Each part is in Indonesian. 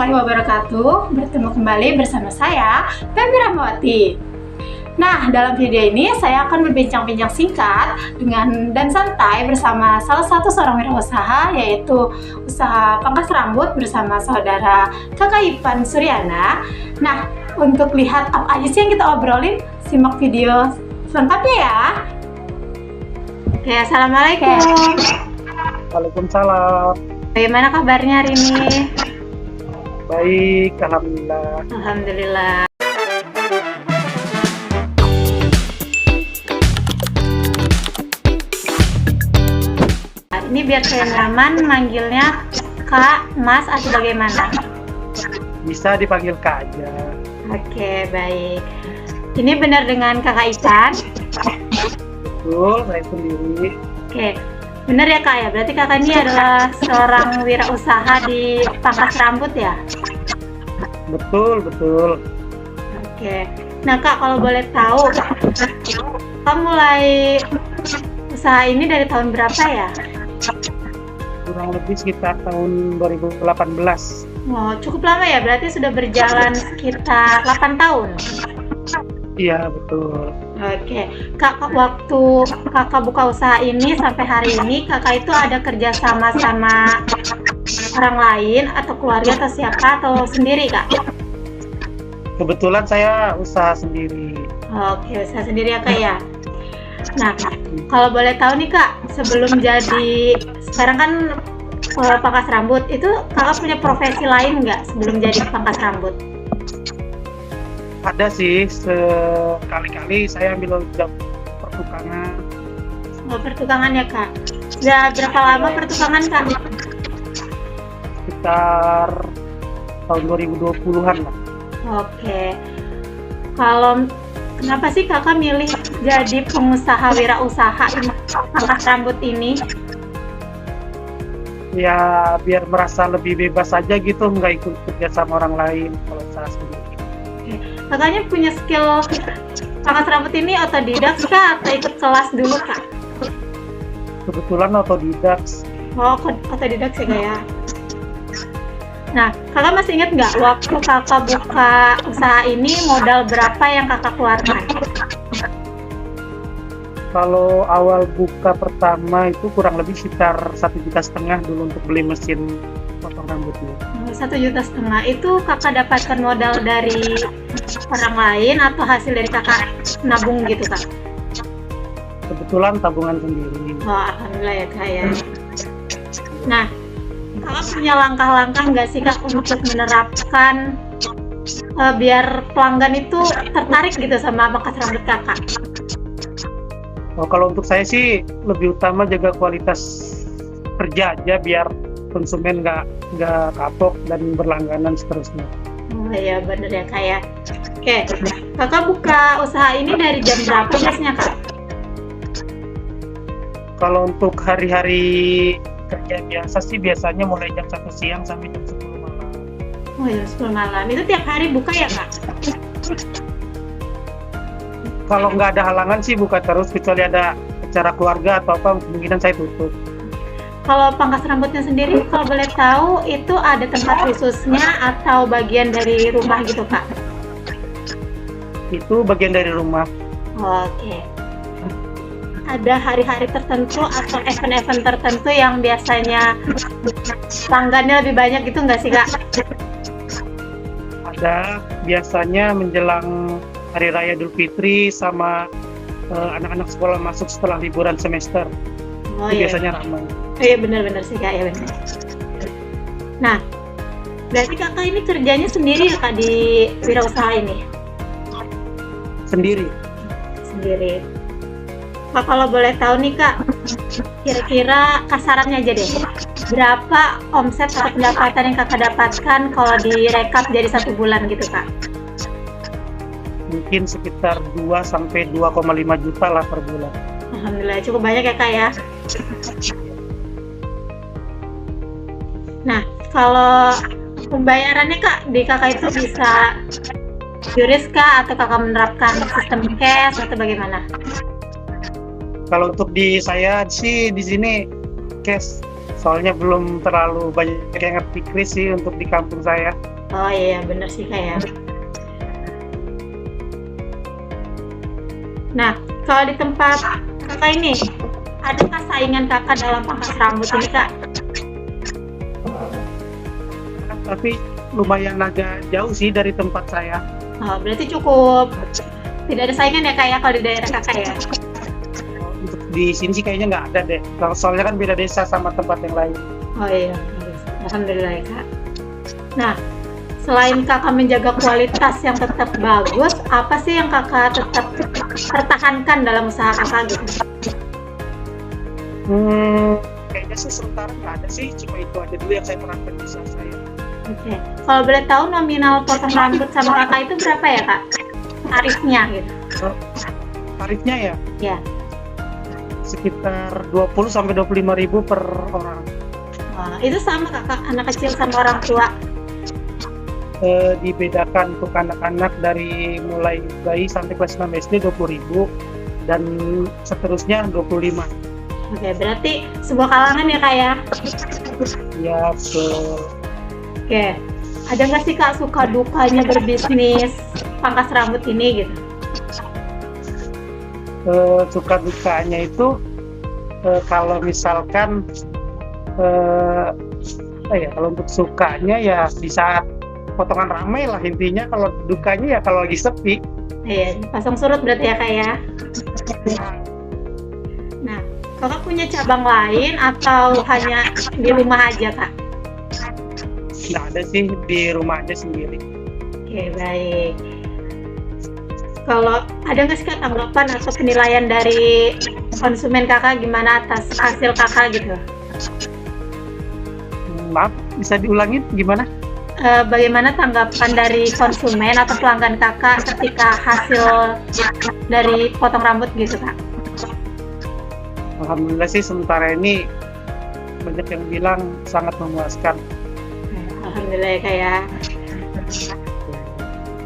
warahmatullahi wabarakatuh. Bertemu kembali bersama saya, Feby Rahmawati. Nah, dalam video ini saya akan berbincang-bincang singkat dan santai bersama salah satu seorang wirausaha, yaitu usaha pangkas rambut bersama saudara Kakak Ipan Suryana. Nah, untuk lihat apa aja sih yang kita obrolin, simak video selengkapnya ya. Oke, assalamualaikum. Waalaikumsalam. Bagaimana kabarnya hari ini? Baik, alhamdulillah. Alhamdulillah. Ini biar saya nyaman manggilnya Kak, Mas, atau bagaimana? Bisa dipanggil Kak aja. Oke, baik. Ini benar dengan Kakak Ipan? Betul, saya sendiri. Oke, benar ya Kak ya? Berarti Kakak ini adalah seorang wirausaha di pangkas rambut ya? Betul. Oke. Nah Kak, kalau boleh tahu, Kak mulai usaha ini dari tahun berapa ya? Kurang lebih sekitar tahun 2018. Oh, cukup lama ya, berarti sudah berjalan sekitar 8 tahun. Iya, betul. Oke, Kak, waktu Kakak buka usaha ini sampai hari ini, Kakak itu ada kerja sama orang lain atau keluarga atau siapa atau sendiri Kak? Kebetulan saya usaha sendiri. Oke, usaha sendiri ya Kak ya. Nah, kalau boleh tahu nih Kak, sebelum jadi sekarang kan pangkas rambut, itu Kakak punya profesi lain nggak sebelum jadi pangkas rambut? Ada sih, sekali-kali saya ambil job pertukangan. Oh, pertukangan ya Kak. Udah berapa lama pertukangan Kak? Sekitar tahun 2020-an lah. Oke. Kenapa sih Kakak milih jadi pengusaha wirausaha pangkas rambut ini? Ya, biar merasa lebih bebas aja gitu, nggak ikut kerja sama orang lain kalau usaha sendiri. Kakaknya punya skill pangkas rambut ini otodidak kah atau ikut kelas dulu Kak? Kebetulan otodidak. Oh, otodidak sih Kak ya. Nah, Kakak masih ingat nggak waktu Kakak buka usaha ini modal berapa yang Kakak keluarkan? Kalau awal buka pertama itu kurang lebih sekitar 1,5 juta dulu untuk beli mesin potong rambutnya. 1,5 juta. Itu Kakak dapatkan modal dari orang lain atau hasil dari Kakak nabung gitu Kak? Kebetulan tabungan sendiri. Wah, alhamdulillah ya Kak ya. Nah, Kakak punya langkah-langkah nggak sih Kak untuk menerapkan biar pelanggan itu tertarik gitu sama pangkas rambut Kakak? Oh, kalau untuk saya sih lebih utama jaga kualitas kerja aja biar konsumen nggak kapok dan berlangganan seterusnya. Oh iya bener ya Kak ya. Oke, Kakak buka usaha ini dari jam berapa biasanya Kak? Kalau untuk hari-hari kerja biasa sih biasanya mulai jam 1 siang sampai jam 10 malam. Oh iya, 10 malam. Itu tiap hari buka ya Kak? Kalau nggak ada halangan sih buka terus, kecuali ada acara keluarga atau apa kemungkinan saya tutup. Kalau pangkas rambutnya sendiri, kalau boleh tahu itu ada tempat khususnya atau bagian dari rumah gitu Kak? Itu bagian dari rumah. Oke. Ada hari-hari tertentu atau event-event tertentu yang biasanya pelanggannya lebih banyak gitu nggak sih Kak? Ada, biasanya menjelang Hari Raya Idul Fitri sama anak-anak sekolah masuk setelah liburan semester. Oh Itu iya. biasanya ramai. Oh iya benar-benar sih Kak ya benar. Nah, berarti Kakak ini kerjanya sendiri ya Kak di wirausaha ini? Sendiri. Sendiri. Kak, kalau boleh tahu nih Kak, kira-kira kasarannya aja deh, berapa omset atau pendapatan yang Kakak dapatkan kalau direkap jadi 1 bulan gitu Kak? Mungkin sekitar 2 sampai 2,5 juta lah per bulan. Alhamdulillah cukup banyak ya Kak ya. Nah, kalau pembayarannya Kak, di Kakak itu bisa QRIS kah atau Kakak menerapkan sistem cash atau bagaimana? Kalau untuk di saya sih di sini cash, soalnya belum terlalu banyak yang ngerti kris sih untuk di kampung saya. Oh iya, bener sih kak ya. Nah, kalau di tempat kakak ini, adakah saingan kakak dalam pangkas rambut ini kak? Tapi lumayan agak jauh sih dari tempat saya. Oh, berarti cukup tidak ada saingan ya kak ya kalau di daerah kakak ya? Untuk di sini sih kayaknya nggak ada deh. Soalnya kan beda desa sama tempat yang lain. Oh iya, alhamdulillah ya kak. Nah, selain kakak menjaga kualitas yang tetap bagus, apa sih yang kakak tetap pertahankan dalam usaha kakak gitu? Kayaknya sih sementara nggak ada sih, cuma itu aja dulu yang saya terapkan di usaha saya. Oke, kalau boleh tahu nominal potong rambut sama kakak itu berapa ya kak? Tarifnya gitu? Tarifnya ya? Ya. Sekitar 20 sampai 25 ribu per orang. Wah, itu sama kakak, anak kecil sama orang tua? Dibedakan untuk anak-anak dari mulai bayi sampai kelas 6 SD 20 ribu dan seterusnya 25. Oke, berarti sebuah kalangan ya kak ya? Ya, betul. Oke, ada nggak sih kak suka dukanya berbisnis pangkas rambut ini gitu? Suka dukanya itu kalau misalkan kalau untuk sukanya ya di saat potongan ramai lah intinya, kalau dukanya ya kalau lagi sepi. Iya, pasang surut berarti ya kak ya? Nah, kakak punya cabang lain atau hanya di rumah aja kak? Nggak ada sih, di rumah aja sendiri. Oke, baik. Kalau ada nggak sih kak tanggapan atau penilaian dari konsumen kakak gimana atas hasil kakak gitu? Maaf, bisa diulangin gimana? Bagaimana tanggapan dari konsumen atau pelanggan kakak ketika hasil dari potong rambut gitu kak? Alhamdulillah sih sementara ini banyak yang bilang sangat memuaskan. Alhamdulillah ya kak ya.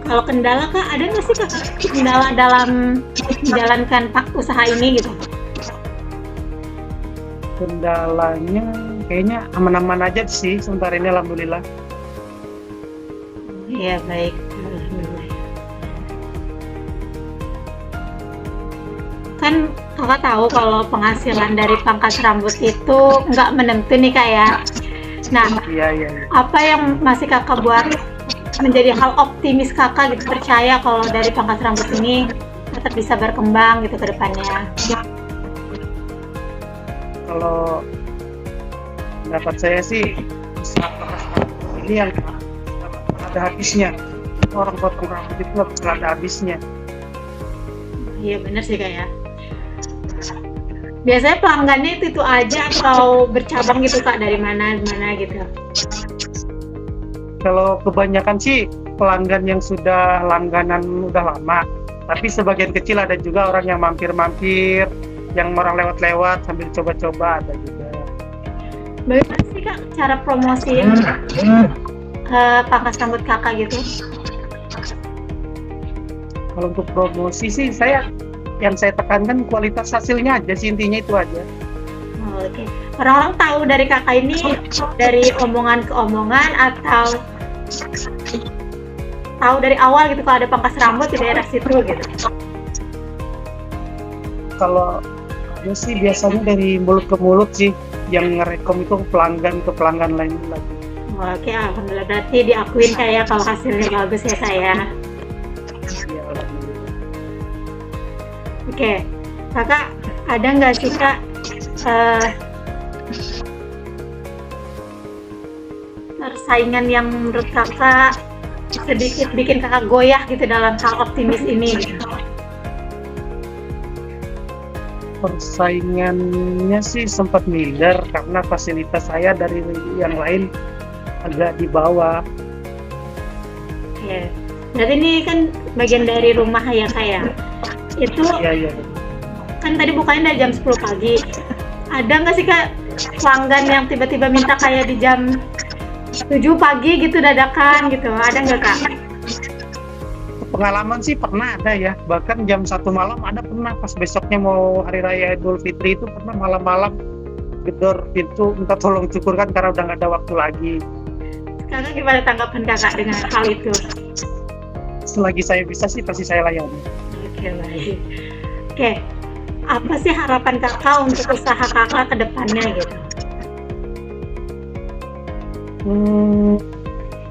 Kalau kendala kak, ada nggak sih kak kendala dalam menjalankan usaha ini gitu? Kendalanya kayaknya aman-aman aja sih sementara ini, alhamdulillah. Iya baik, alhamdulillah. Kan kakak tahu kalau penghasilan dari pangkas rambut itu nggak menentu nih kak ya. Nah, iya. apa yang masih kakak buat menjadi hal optimis kakak gitu, percaya kalau dari pangkas rambut ini tetap bisa berkembang gitu ke depannya? Kalau pendapat saya sih usaha pangkas rambut ini yang ada habisnya. Orang potong rambut itu nggak pernah ada habisnya. Iya benar sih kak ya. Biasanya pelanggannya itu aja atau bercabang gitu kak, dari mana gitu? Kalau kebanyakan sih pelanggan yang sudah langganan udah lama, tapi sebagian kecil ada juga orang yang mampir-mampir, yang orang lewat-lewat sambil coba-coba ada juga. Bagaimana sih kak cara promosiin pangkas rambut kakak gitu? Kalau untuk promosi sih yang saya tekankan kualitas hasilnya aja sih, intinya itu aja. Oke. Orang-orang tahu dari kakak ini dari omongan ke omongan atau tahu dari awal gitu kalau ada pangkas rambut di daerah situ gitu? Kalau ada sih biasanya dari mulut ke mulut sih, yang ngerekom itu pelanggan lain lagi. Oke, alhamdulillah berarti diakuin kayak kalau hasilnya bagus ya saya. Iya, alhamdulillah. Oke, kakak ada nggak sih kak persaingan yang menurut kakak sedikit bikin kakak goyah gitu dalam hal optimis ini gitu? Persaingannya sih sempat minder karena fasilitas saya dari yang lain agak di bawah. Ya, berarti ini kan bagian dari rumah ya kak ya? Itu Iya. kan tadi bukanya dari jam 10 pagi. Ada nggak sih kak pelanggan yang tiba-tiba minta kayak di jam 7 pagi gitu dadakan gitu? Ada nggak kak? Pengalaman sih pernah ada ya, bahkan jam 1 malam ada pernah, pas besoknya mau hari raya Idul Fitri itu pernah malam-malam gedor pintu minta tolong cukur kan karena udah nggak ada waktu lagi. Kakak gimana tanggapan kakak dengan hal itu? Selagi saya bisa sih pasti saya layani. Oke, baik. Oke, apa sih harapan kakak untuk usaha kakak ke depannya gitu?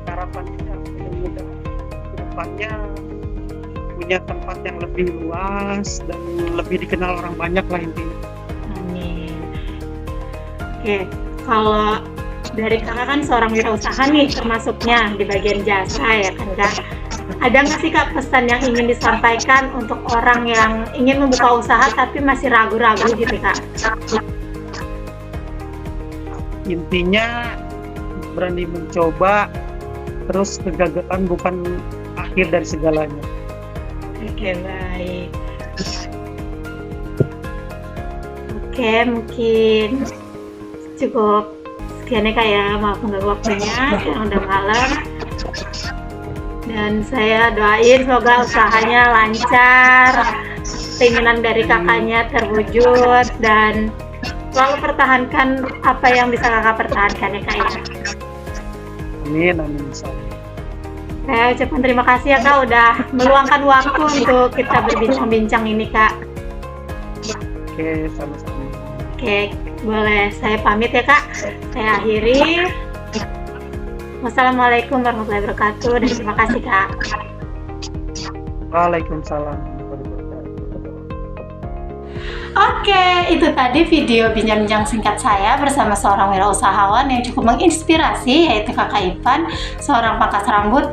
Harapannya mudah-mudahan ke depannya punya tempat yang lebih luas dan lebih dikenal orang banyak lah intinya. Amin. Oke, kalau dari kakak kan seorang wirausaha nih, termasuknya di bagian jasa ya kan kak. Ada nggak sih kak pesan yang ingin disampaikan untuk orang yang ingin membuka usaha tapi masih ragu-ragu gitu kak? Intinya berani mencoba, terus kegagalan bukan akhir dari segalanya. Oke, baik. Oke, mungkin cukup sekian ya kak ya, maaf mengganggu waktunya, sekarang udah malam. Dan saya doain semoga usahanya lancar, keinginan dari kakaknya terwujud, dan selalu pertahankan apa yang bisa kakak pertahankan ya kak ya. Amin, amin. Insyaallah. Saya ucapkan terima kasih ya kak udah meluangkan waktu untuk kita berbincang-bincang ini kak. Oke, sama-sama. Oke, boleh saya pamit ya kak. Saya akhiri. Wassalamualaikum warahmatullahi wabarakatuh dan terima kasih kak. Waalaikumsalam. Oke, itu tadi video bincang-bincang singkat saya bersama seorang wirausahawan yang cukup menginspirasi, yaitu Kakak Ivan, seorang pangkas rambut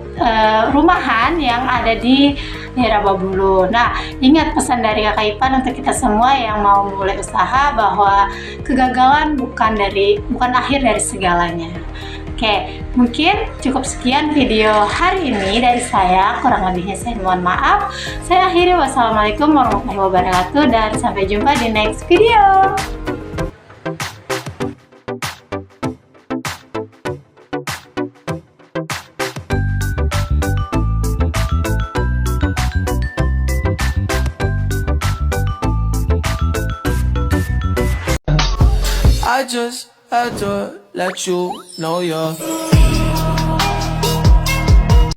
rumahan yang ada di daerah Babulu. Nah, ingat pesan dari Kakak Ivan untuk kita semua yang mau memulai usaha bahwa kegagalan bukan akhir dari segalanya. Oke, mungkin cukup sekian video hari ini dari saya. Kurang lebihnya saya mohon maaf. Saya akhiri, wassalamualaikum warahmatullahi wabarakatuh dan sampai jumpa di next video. I just had to let you know you're